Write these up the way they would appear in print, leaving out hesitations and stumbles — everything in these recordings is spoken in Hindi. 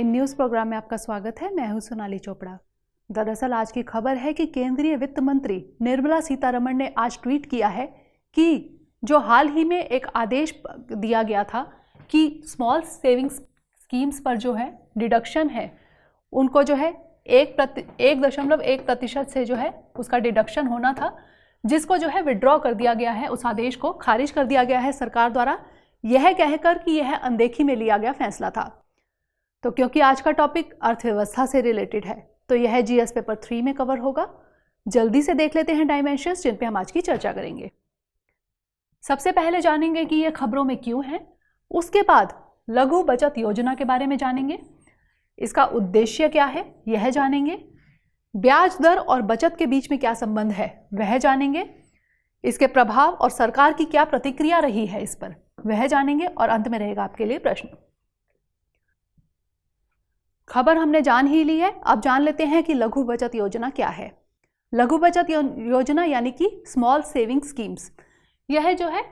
इन न्यूज़ प्रोग्राम में आपका स्वागत है। मैं हूं सोनाली चोपड़ा। दरअसल आज की खबर है कि केंद्रीय वित्त मंत्री निर्मला सीतारमण ने आज ट्वीट किया है कि जो हाल ही में एक आदेश दिया गया था कि स्मॉल सेविंग्स स्कीम्स पर जो है डिडक्शन है, उनको जो है 1.1% से जो है उसका डिडक्शन होना था, जिसको जो है विड्रॉ कर दिया गया है। उस आदेश को खारिज कर दिया गया है सरकार द्वारा, यह कहकर कि यह अनदेखी में लिया गया फैसला था। तो क्योंकि आज का टॉपिक अर्थव्यवस्था से रिलेटेड है तो यह जीएस पेपर 3 में कवर होगा। जल्दी से देख लेते हैं डायमेंशंस जिन पे हम आज की चर्चा करेंगे। सबसे पहले जानेंगे कि यह खबरों में क्यों है, उसके बाद लघु बचत योजना के बारे में जानेंगे, इसका उद्देश्य क्या है यह जानेंगे, ब्याज दर और बचत के बीच में क्या संबंध है वह जानेंगे, इसके प्रभाव और सरकार की क्या प्रतिक्रिया रही है इस पर वह जानेंगे, और अंत में रहेगा आपके लिए प्रश्न। खबर हमने जान ही ली है, अब जान लेते हैं कि लघु बचत योजना क्या है। लघु बचत योजना यानी कि स्मॉल सेविंग स्कीम्स, यह जो है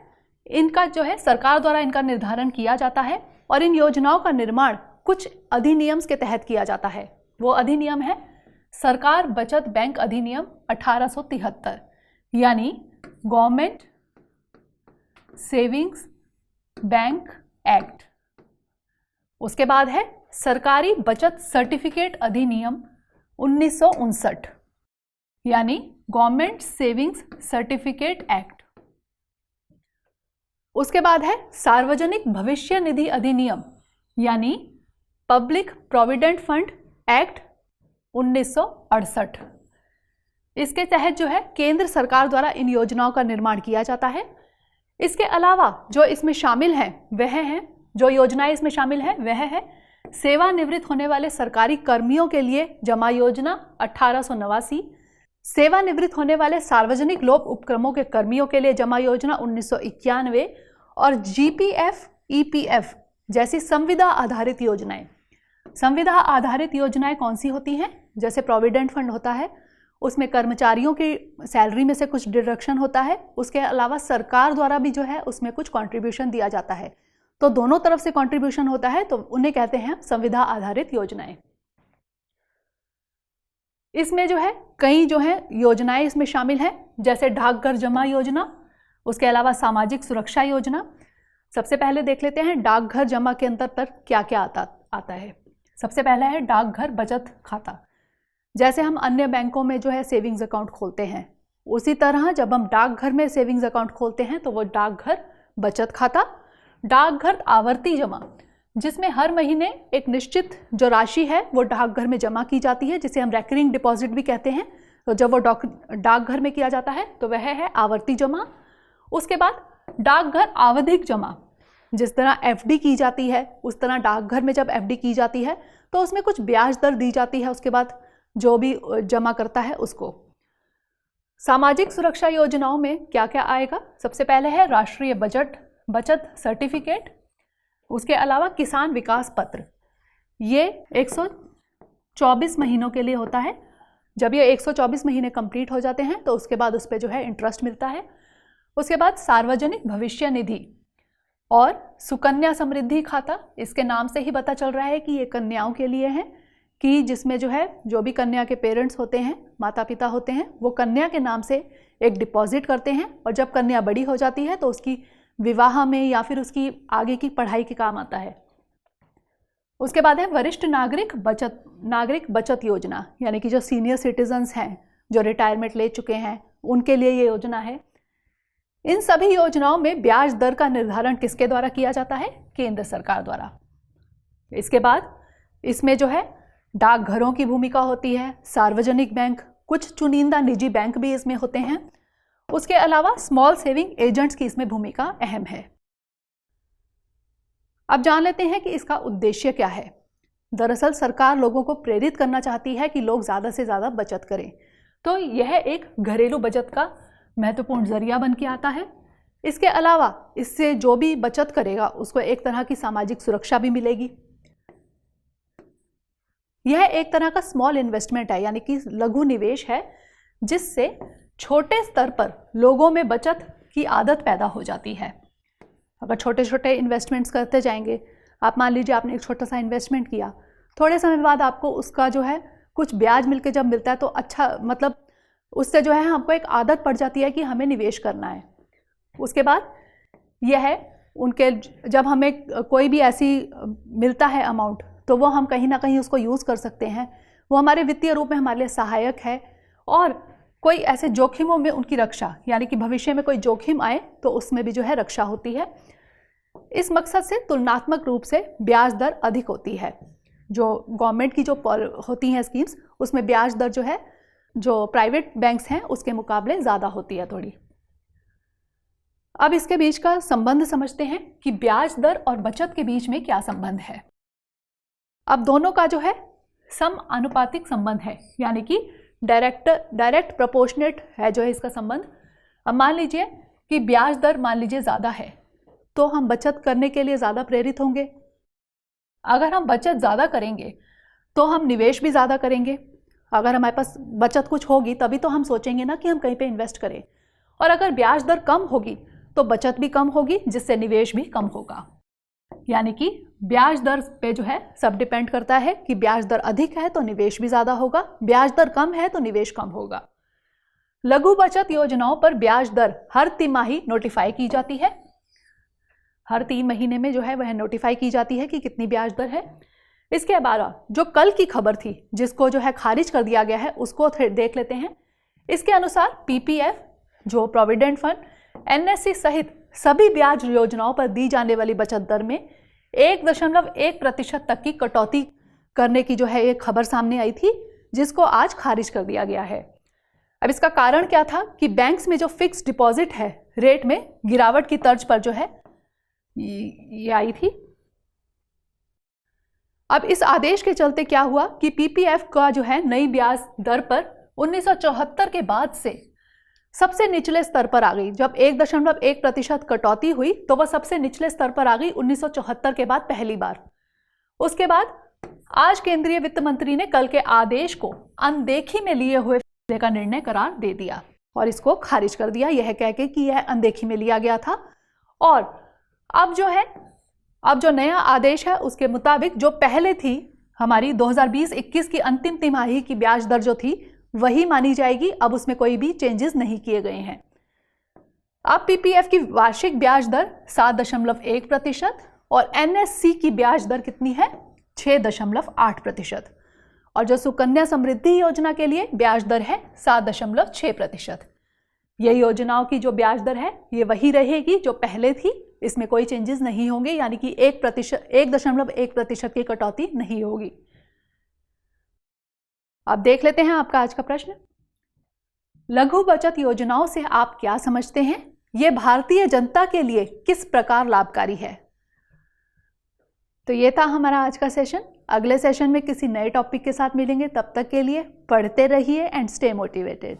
इनका जो है सरकार द्वारा इनका निर्धारण किया जाता है और इन योजनाओं का निर्माण कुछ अधिनियम के तहत किया जाता है। वो अधिनियम है सरकार बचत बैंक अधिनियम 1873 यानी गवर्नमेंट सेविंग्स बैंक एक्ट। उसके बाद है सरकारी बचत सर्टिफिकेट अधिनियम 1959 यानी गवर्नमेंट सेविंग्स सर्टिफिकेट एक्ट। उसके बाद है सार्वजनिक भविष्य निधि अधिनियम यानी पब्लिक प्रोविडेंट फंड एक्ट 1968। इसके तहत जो है केंद्र सरकार द्वारा इन योजनाओं का निर्माण किया जाता है। इसके अलावा जो इसमें शामिल हैं वह हैं, जो योजनाएं इसमें शामिल हैं वह है सेवानिवृत्त होने वाले सरकारी कर्मियों के लिए जमा योजना 1889, सेवानिवृत्त होने वाले सार्वजनिक लोक उपक्रमों के कर्मियों के लिए जमा योजना 1991 और जीपीएफ ईपीएफ जैसी संविदा आधारित योजनाएं। संविदा आधारित योजनाएं कौन सी होती हैं? जैसे प्रोविडेंट फंड होता है, उसमें कर्मचारियों की सैलरी में से कुछ डिडक्शन होता है, उसके अलावा सरकार द्वारा भी जो है उसमें कुछ कंट्रीब्यूशन दिया जाता है, तो दोनों तरफ से कंट्रीब्यूशन होता है, तो उन्हें कहते हैं संविदा आधारित योजनाएं। इसमें जो है कई जो है योजनाएं इसमें शामिल हैं, जैसे डाकघर जमा योजना, उसके अलावा सामाजिक सुरक्षा योजना। सबसे पहले देख लेते हैं डाकघर जमा के अंतर पर क्या क्या आता है। सबसे पहला है डाकघर बचत खाता। जैसे हम अन्य बैंकों में जो है सेविंग्स अकाउंट खोलते हैं, उसी तरह जब हम डाकघर में सेविंग्स अकाउंट खोलते हैं तो वो डाकघर बचत खाता। डाकघर आवर्ती जमा, जिसमें हर महीने एक निश्चित जो राशि है वो डाकघर में जमा की जाती है, जिसे हम रेकरिंग डिपॉजिट भी कहते हैं। तो जब वो डाकघर में किया जाता है तो वह है आवर्ती जमा। उसके बाद डाकघर आवधिक जमा, जिस तरह एफडी की जाती है उस तरह डाकघर में जब एफडी की जाती है तो उसमें कुछ ब्याज दर दी जाती है, उसके बाद जो भी जमा करता है उसको। सामाजिक सुरक्षा योजनाओं में क्या क्या आएगा? सबसे पहले है राष्ट्रीय बचत सर्टिफिकेट, उसके अलावा किसान विकास पत्र। ये 124 महीनों के लिए होता है। जब ये 124 महीने कंप्लीट हो जाते हैं तो उसके बाद उस पर जो है इंटरेस्ट मिलता है। उसके बाद सार्वजनिक भविष्य निधि और सुकन्या समृद्धि खाता। इसके नाम से ही पता चल रहा है कि ये कन्याओं के लिए है, कि जिसमें जो है जो भी कन्या के पेरेंट्स होते हैं, माता पिता होते हैं, वो कन्या के नाम से एक डिपॉजिट करते हैं और जब कन्या बड़ी हो जाती है तो उसकी विवाह में या फिर उसकी आगे की पढ़ाई के काम आता है। उसके बाद है वरिष्ठ नागरिक बचत योजना, यानी कि जो सीनियर सिटीजन्स हैं जो रिटायरमेंट ले चुके हैं उनके लिए ये योजना है। इन सभी योजनाओं में ब्याज दर का निर्धारण किसके द्वारा किया जाता है? केंद्र सरकार द्वारा। इसके बाद इसमें जो है डाकघरों की भूमिका होती है, सार्वजनिक बैंक, कुछ चुनिंदा निजी बैंक भी इसमें होते हैं। उसके अलावा स्मॉल सेविंग एजेंट्स की इसमें भूमिका अहम है। अब जान लेते हैं कि इसका उद्देश्य क्या है। दरअसल सरकार लोगों को प्रेरित करना चाहती है कि लोग ज़्यादा से ज़्यादा बचत करें, तो यह एक घरेलू बचत का महत्वपूर्ण जरिया बन के आता है। इसके अलावा इससे जो भी बचत करेगा उसको एक तरह की सामाजिक सुरक्षा भी मिलेगी। यह एक तरह का स्मॉल इन्वेस्टमेंट है, यानी कि लघु निवेश है, जिससे छोटे स्तर पर लोगों में बचत की आदत पैदा हो जाती है। अगर छोटे छोटे इन्वेस्टमेंट्स करते जाएंगे, आप मान लीजिए आपने एक छोटा सा इन्वेस्टमेंट किया थोड़े समय बाद आपको उसका जो है कुछ ब्याज मिलके जब मिलता है तो अच्छा, मतलब उससे जो है हमको एक आदत पड़ जाती है कि हमें निवेश करना है। उसके बाद यह है उनके, जब हमें कोई भी ऐसी मिलता है अमाउंट तो वो हम कहीं ना कहीं उसको यूज़ कर सकते हैं, वो हमारे वित्तीय रूप में हमारे लिए सहायक है। और कोई ऐसे जोखिमों में उनकी रक्षा, यानी कि भविष्य में कोई जोखिम आए तो उसमें भी जो है रक्षा होती है। इस मकसद से तुलनात्मक रूप से ब्याज दर अधिक होती है। जो गवर्नमेंट की जो होती हैं स्कीम्स, उसमें ब्याज दर जो है जो प्राइवेट बैंक्स हैं उसके मुकाबले ज़्यादा होती है थोड़ी। अब इसके बीच का संबंध समझते हैं कि ब्याज दर और बचत के बीच में क्या संबंध है। अब दोनों का जो है सम अनुपातिक संबंध है, यानी कि डायरेक्ट प्रोपोर्शनेट है जो है इसका संबंध। अब मान लीजिए कि ब्याज दर मान लीजिए ज़्यादा है तो हम बचत करने के लिए ज़्यादा प्रेरित होंगे। अगर हम बचत ज़्यादा करेंगे तो हम निवेश भी ज़्यादा करेंगे। अगर हमारे पास बचत कुछ होगी तभी तो हम सोचेंगे ना कि हम कहीं पे इन्वेस्ट करें। और अगर ब्याज दर कम होगी तो बचत भी कम होगी, जिससे निवेश भी कम होगा। यानी कि ब्याज दर पे जो है सब डिपेंड करता है कि ब्याज दर अधिक है तो निवेश भी ज़्यादा होगा, ब्याज दर कम है तो निवेश कम होगा। लघु बचत योजनाओं पर ब्याज दर हर तिमाही नोटिफाई की जाती है। हर 3 महीने में जो है वह नोटिफाई की जाती है कि कितनी ब्याज दर है। इसके अलावा जो कल की खबर थी जिसको जो है खारिज कर दिया गया है उसको देख लेते हैं। इसके अनुसार पीपीएफ जो प्रोविडेंट फंड, एनएससी सहित सभी ब्याज योजनाओं पर दी जाने वाली बचत दर में 1.1% तक की कटौती करने की जो है एक खबर सामने आई थी, जिसको आज खारिज कर दिया गया है। अब इसका कारण क्या था कि बैंक्स में जो फिक्स डिपॉजिट है रेट में गिरावट की तर्ज पर जो है ये आई थी। अब इस आदेश के चलते क्या हुआ कि पीपीएफ का जो है नई ब्याज दर पर 1974 के बाद से सबसे निचले स्तर पर आ गई। जब 1.1% कटौती हुई तो वह सबसे निचले स्तर पर आ गई 1974 के बाद पहली बार। उसके बाद आज केंद्रीय वित्त मंत्री ने कल के आदेश को अनदेखी में लिए हुए फैसले का निर्णय करार दे दिया और इसको खारिज कर दिया, यह कह के कि यह अनदेखी में लिया गया था। और अब जो नया आदेश है उसके मुताबिक जो पहले थी हमारी 2020-21 की अंतिम तिमाही की ब्याज दर जो थी वही मानी जाएगी। अब उसमें कोई भी चेंजेस नहीं किए गए हैं। अब पीपीएफ की वार्षिक ब्याज दर 7.1% और एनएससी की ब्याज दर कितनी है 6.8%। और जो सुकन्या समृद्धि योजना के लिए ब्याज दर है 7.6%। ये योजनाओं की जो ब्याज दर है ये वही रहेगी जो पहले थी, इसमें कोई चेंजेस नहीं होंगे, यानी कि 1.1% की कटौती नहीं होगी। अब देख लेते हैं आपका आज का प्रश्न। लघु बचत योजनाओं से आप क्या समझते हैं? ये भारतीय जनता के लिए किस प्रकार लाभकारी है? तो ये था हमारा आज का सेशन। अगले सेशन में किसी नए टॉपिक के साथ मिलेंगे। तब तक के लिए पढ़ते रहिए एंड स्टे मोटिवेटेड।